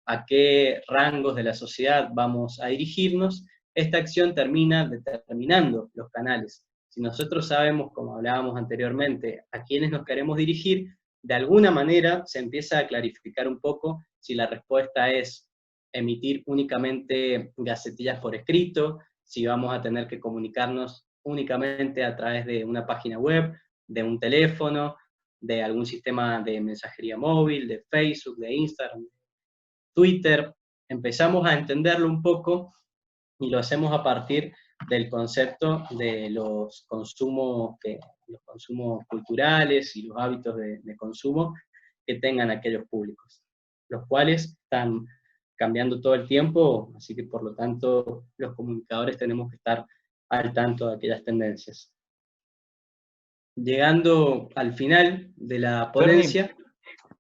a qué rangos de la sociedad vamos a dirigirnos, esta acción termina determinando los canales. Si nosotros sabemos, como hablábamos anteriormente, a quiénes nos queremos dirigir, de alguna manera se empieza a clarificar un poco si la respuesta es emitir únicamente gacetillas por escrito, si vamos a tener que comunicarnos únicamente a través de una página web, de un teléfono, de algún sistema de mensajería móvil, de Facebook, de Instagram, Twitter. Empezamos a entenderlo un poco y lo hacemos a partir del concepto de los consumos culturales y los hábitos de consumo que tengan aquellos públicos, los cuales están cambiando todo el tiempo, así que por lo tanto los comunicadores tenemos que estar al tanto de aquellas tendencias. Llegando al final de la ponencia,
Fermín,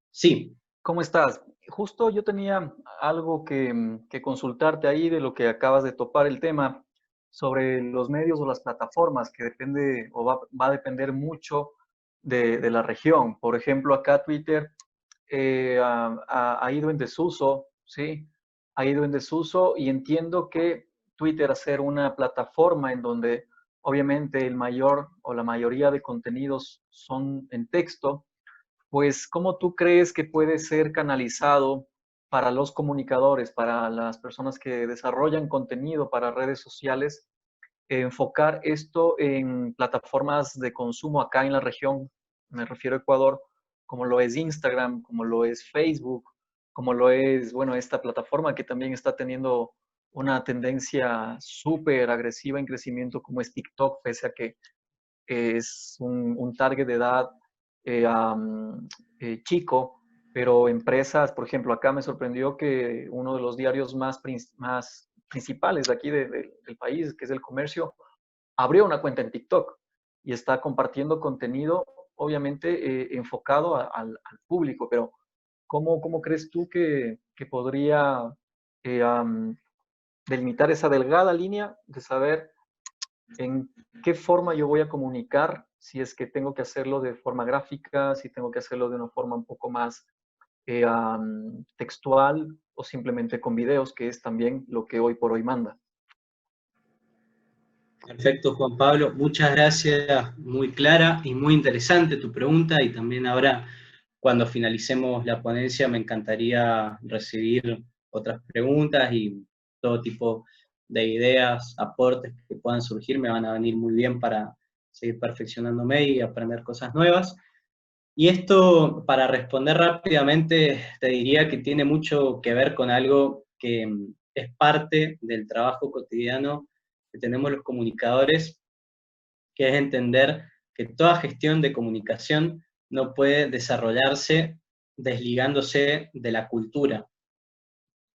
sí.
¿cómo estás? Justo yo tenía algo que consultarte ahí de lo que acabas de topar el tema sobre los medios o las plataformas, que depende o va a depender mucho de la región. Por ejemplo, acá Twitter ha ido en desuso, ¿sí? Ha ido en desuso y entiendo que Twitter, hacer una plataforma en donde obviamente el mayor o la mayoría de contenidos son en texto, pues ¿cómo tú crees que puede ser canalizado para los comunicadores, para las personas que desarrollan contenido para redes sociales, enfocar esto en plataformas de consumo acá en la región, me refiero a Ecuador, como lo es Instagram, como lo es Facebook, como lo es, bueno, esta plataforma que también está teniendo una tendencia súper agresiva en crecimiento como es TikTok, pese a que es un target de edad chico, pero empresas, por ejemplo, acá me sorprendió que uno de los diarios más principales de aquí del país, que es El Comercio, abrió una cuenta en TikTok y está compartiendo contenido, obviamente enfocado al público, pero ¿cómo crees tú que podría delimitar esa delgada línea de saber en qué forma yo voy a comunicar, si es que tengo que hacerlo de forma gráfica, si tengo que hacerlo de una forma un poco más textual o simplemente con videos, que es también lo que hoy por hoy manda?
Perfecto, Juan Pablo, muchas gracias, muy clara y muy interesante tu pregunta, y también ahora, cuando finalicemos la ponencia, me encantaría recibir otras preguntas y todo tipo de ideas, aportes que puedan surgir, me van a venir muy bien para seguir perfeccionándome y aprender cosas nuevas. Y esto, para responder rápidamente, te diría que tiene mucho que ver con algo que es parte del trabajo cotidiano que tenemos los comunicadores, que es entender que toda gestión de comunicación no puede desarrollarse desligándose de la cultura.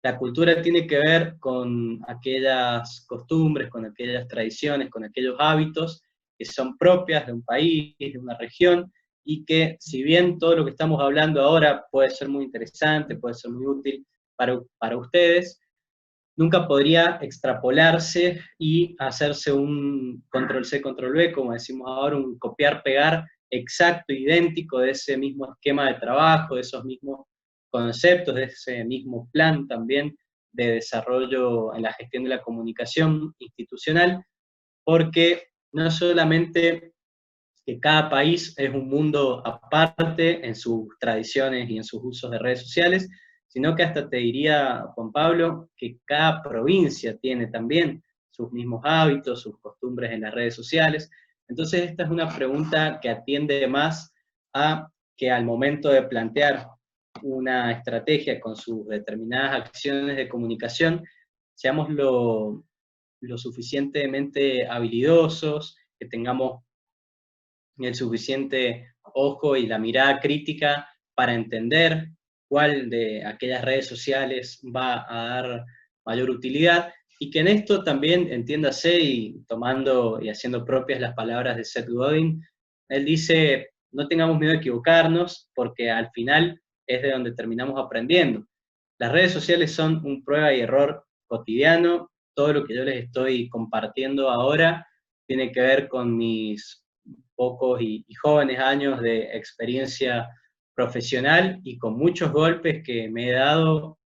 La cultura tiene que ver con aquellas costumbres, con aquellas tradiciones, con aquellos hábitos que son propias de un país, de una región, y que, si bien todo lo que estamos hablando ahora puede ser muy interesante, puede ser muy útil para ustedes, nunca podría extrapolarse y hacerse un control-C, control-V, como decimos ahora, un copiar-pegar exacto, idéntico de ese mismo esquema de trabajo, de esos mismos conceptos, de ese mismo plan también de desarrollo en la gestión de la comunicación institucional, porque no solamente que cada país es un mundo aparte en sus tradiciones y en sus usos de redes sociales, sino que hasta te diría, Juan Pablo, que cada provincia tiene también sus mismos hábitos, sus costumbres en las redes sociales. Entonces esta es una pregunta que atiende más a que al momento de plantear una estrategia con sus determinadas acciones de comunicación, seamos lo suficientemente habilidosos, que tengamos el suficiente ojo y la mirada crítica para entender cuál de aquellas redes sociales va a dar mayor utilidad, y que en esto también, entiéndase, y tomando y haciendo propias las palabras de Seth Godin, él dice, no tengamos miedo de equivocarnos, porque al final es de donde terminamos aprendiendo. Las redes sociales son un prueba y error cotidiano. Todo lo que yo les estoy compartiendo ahora tiene que ver con mis pocos y jóvenes años de experiencia profesional, y con muchos golpes que me he dado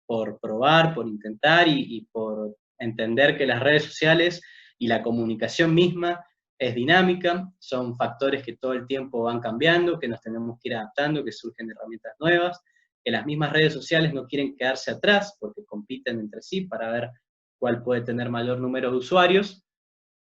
por probar, por intentar y por entender que las redes sociales y la comunicación misma es dinámica, son factores que todo el tiempo van cambiando, que nos tenemos que ir adaptando, que surgen herramientas nuevas, que las mismas redes sociales no quieren quedarse atrás porque compiten entre sí para ver cuál puede tener mayor número de usuarios,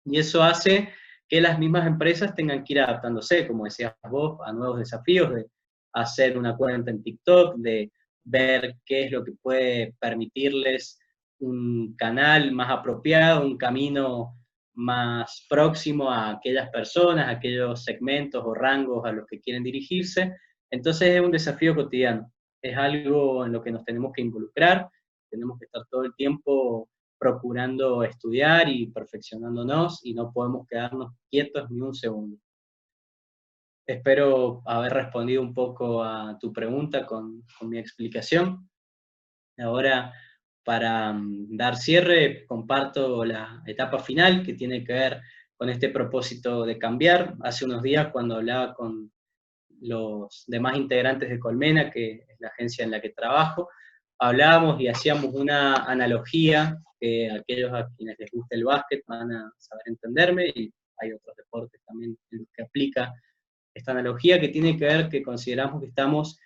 y eso hace que las mismas empresas tengan que ir adaptándose, como decías vos, a nuevos desafíos, de hacer una cuenta en TikTok, de ver qué es lo que puede permitirles un canal más apropiado, un camino más próximo a aquellas personas, a aquellos segmentos o rangos a los que quieren dirigirse. Entonces es un desafío cotidiano, es algo en lo que nos tenemos que involucrar, tenemos que estar todo el tiempo procurando estudiar y perfeccionándonos, y no podemos quedarnos quietos ni un segundo. Espero haber respondido un poco a tu pregunta con mi explicación. Ahora, para dar cierre, comparto la etapa final que tiene que ver con este propósito de cambiar. Hace unos días, cuando hablaba con los demás integrantes de Colmena, que es la agencia en la que trabajo, hablábamos y hacíamos una analogía que aquellos a quienes les gusta el básquet van a saber entenderme, y hay otros deportes también en los que aplica esta analogía, que tiene que ver que consideramos que estamos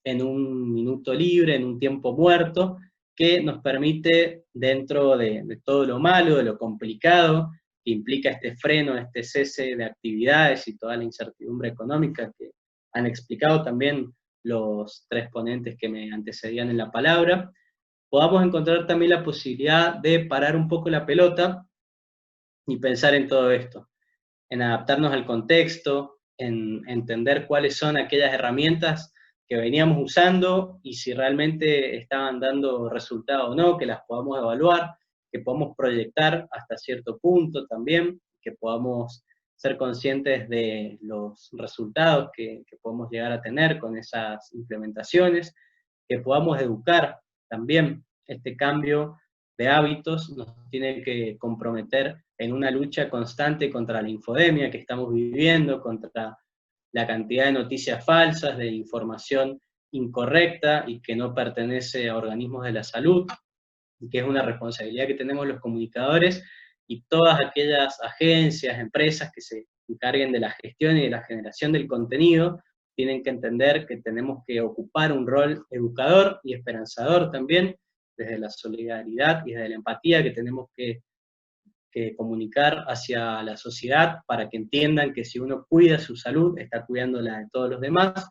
en un minuto libre, en un tiempo muerto, que nos permite, dentro de todo lo malo, de lo complicado, que implica este freno, este cese de actividades y toda la incertidumbre económica que han explicado también los tres ponentes que me antecedían en la palabra, podamos encontrar también la posibilidad de parar un poco la pelota y pensar en todo esto, en adaptarnos al contexto, en entender cuáles son aquellas herramientas que veníamos usando y si realmente estaban dando resultado o no, que las podamos evaluar, que podamos proyectar hasta cierto punto también, que podamos ser conscientes de los resultados que podemos llegar a tener con esas implementaciones, que podamos educar también. Este cambio de hábitos nos tiene que comprometer en una lucha constante contra la infodemia que estamos viviendo, contra la cantidad de noticias falsas, de información incorrecta y que no pertenece a organismos de la salud, y que es una responsabilidad que tenemos los comunicadores y todas aquellas agencias, empresas que se encarguen de la gestión y de la generación del contenido, tienen que entender que tenemos que ocupar un rol educador y esperanzador también, desde la solidaridad y desde la empatía que tenemos que comunicar hacia la sociedad, para que entiendan que si uno cuida su salud, está cuidando la de todos los demás.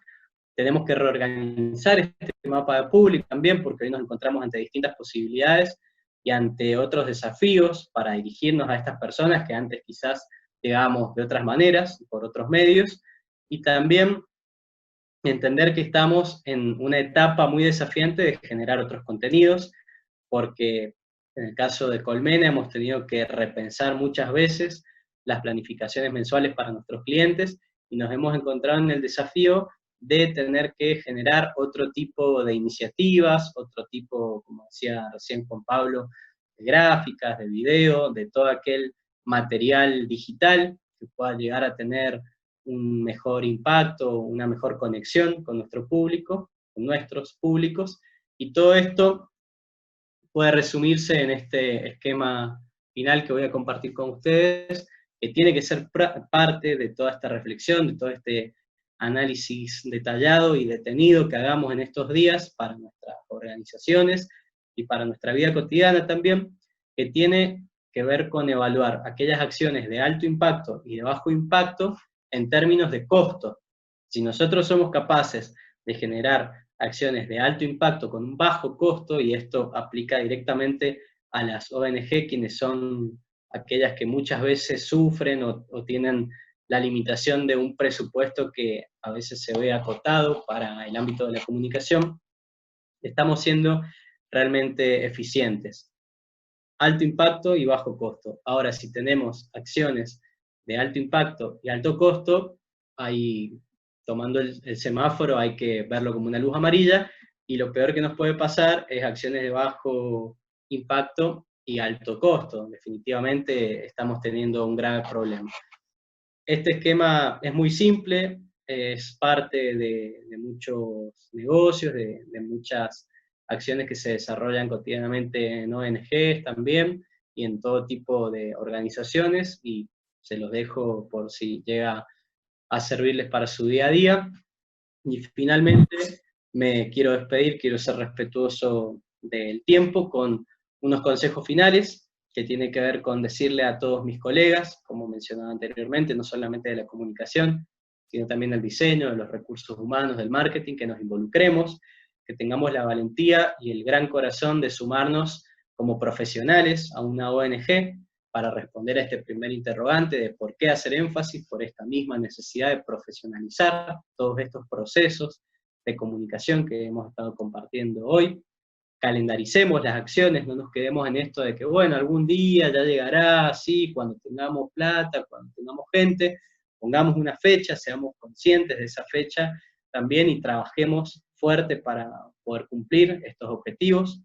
Tenemos que reorganizar este mapa público también, porque hoy nos encontramos ante distintas posibilidades y ante otros desafíos para dirigirnos a estas personas que antes quizás llegábamos de otras maneras, por otros medios, y también entender que estamos en una etapa muy desafiante de generar otros contenidos, porque en el caso de Colmena hemos tenido que repensar muchas veces las planificaciones mensuales para nuestros clientes, y nos hemos encontrado en el desafío de tener que generar otro tipo de iniciativas, otro tipo, como decía recién Juan Pablo, de gráficas, de video, de todo aquel material digital que pueda llegar a tener un mejor impacto, una mejor conexión con nuestro público, con nuestros públicos, y todo esto puede resumirse en este esquema final que voy a compartir con ustedes, que tiene que ser parte de toda esta reflexión, de todo este análisis detallado y detenido que hagamos en estos días para nuestras organizaciones y para nuestra vida cotidiana también, que tiene que ver con evaluar aquellas acciones de alto impacto y de bajo impacto en términos de costo. Si nosotros somos capaces de generar acciones de alto impacto con un bajo costo, y esto aplica directamente a las ONG, quienes son aquellas que muchas veces sufren o tienen la limitación de un presupuesto que a veces se ve acotado para el ámbito de la comunicación, estamos siendo realmente eficientes. Alto impacto y bajo costo. Ahora, si tenemos acciones de alto impacto y alto costo, ahí, tomando el semáforo, hay que verlo como una luz amarilla, y lo peor que nos puede pasar es acciones de bajo impacto y alto costo. Definitivamente estamos teniendo un grave problema. Este esquema es muy simple, es parte de muchos negocios, de muchas acciones que se desarrollan cotidianamente en ONGs también, y en todo tipo de organizaciones, y se los dejo por si llega a servirles para su día a día. Y finalmente me quiero despedir, quiero ser respetuoso del tiempo con unos consejos finales, que tiene que ver con decirle a todos mis colegas, como mencionaba anteriormente, no solamente de la comunicación, sino también del diseño, de los recursos humanos, del marketing, que nos involucremos, que tengamos la valentía y el gran corazón de sumarnos como profesionales a una ONG para responder a este primer interrogante de por qué hacer énfasis por esta misma necesidad de profesionalizar todos estos procesos de comunicación que hemos estado compartiendo hoy. Calendaricemos las acciones, no nos quedemos en esto de que, bueno, algún día ya llegará, sí, cuando tengamos plata, cuando tengamos gente, pongamos una fecha, seamos conscientes de esa fecha también y trabajemos fuerte para poder cumplir estos objetivos.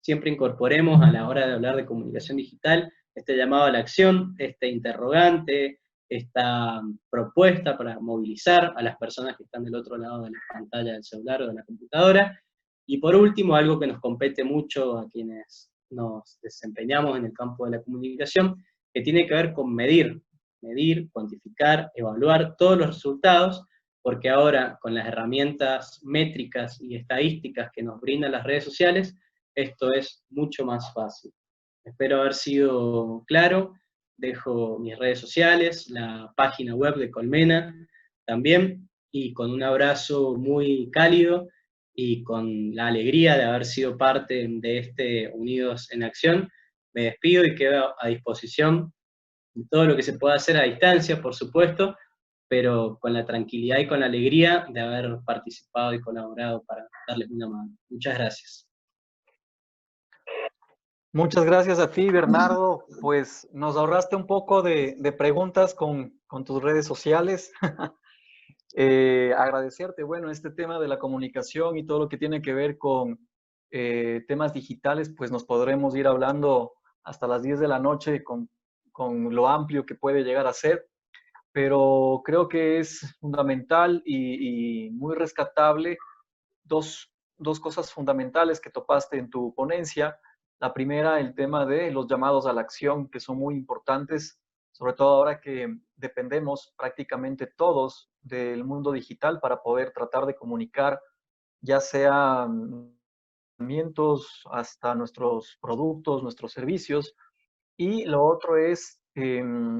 Siempre incorporemos a la hora de hablar de comunicación digital este llamado a la acción, este interrogante, esta propuesta para movilizar a las personas que están del otro lado de la pantalla del celular o de la computadora. Y por último, algo que nos compete mucho a quienes nos desempeñamos en el campo de la comunicación, que tiene que ver con medir, cuantificar, evaluar todos los resultados, porque ahora con las herramientas métricas y estadísticas que nos brindan las redes sociales, esto es mucho más fácil. Espero haber sido claro. Dejo mis redes sociales, la página web de Colmena también, y con un abrazo muy cálido y con la alegría de haber sido parte de este Unidos en Acción, me despido y quedo a disposición de todo lo que se pueda hacer a distancia, por supuesto, pero con la tranquilidad y con la alegría de haber participado y colaborado para darles una mano. Muchas gracias.
Muchas gracias a ti, Bernardo. Pues nos ahorraste un poco de preguntas con tus redes sociales. Agradecerte, bueno, este tema de la comunicación y todo lo que tiene que ver con temas digitales, pues nos podremos ir hablando hasta las 10 de la noche con lo amplio que puede llegar a ser, pero creo que es fundamental y muy rescatable dos cosas fundamentales que topaste en tu ponencia. La primera, el tema de los llamados a la acción, que son muy importantes, sobre todo ahora que dependemos prácticamente todos del mundo digital para poder tratar de comunicar, ya sea hasta nuestros productos, nuestros servicios. Y lo otro es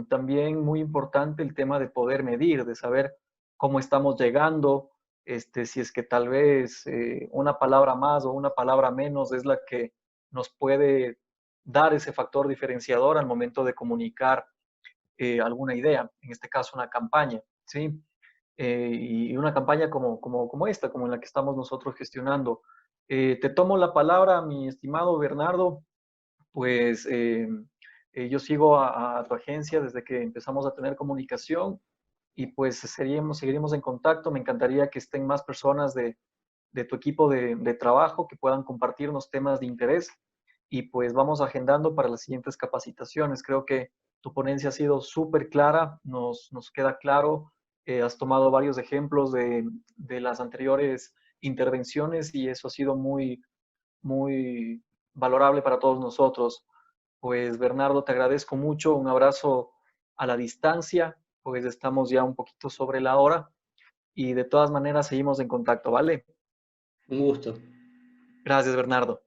también muy importante el tema de poder medir, de saber cómo estamos llegando, si es que tal vez una palabra más o una palabra menos es la que nos puede dar ese factor diferenciador al momento de comunicar alguna idea, en este caso una campaña, ¿sí? Y una campaña como esta, como en la que estamos nosotros gestionando. Te tomo la palabra, mi estimado Bernardo, pues yo sigo a tu agencia desde que empezamos a tener comunicación y pues seguiremos en contacto. Me encantaría que estén más personas de tu equipo de trabajo que puedan compartirnos temas de interés y pues vamos agendando para las siguientes capacitaciones. Creo que tu ponencia ha sido súper clara, nos queda claro, has tomado varios ejemplos de las anteriores intervenciones y eso ha sido muy valorable para todos nosotros. Pues Bernardo, te agradezco mucho, un abrazo a la distancia pues estamos ya un poquito sobre la hora y de todas maneras seguimos en contacto, ¿vale?
Un gusto.
Gracias, Bernardo.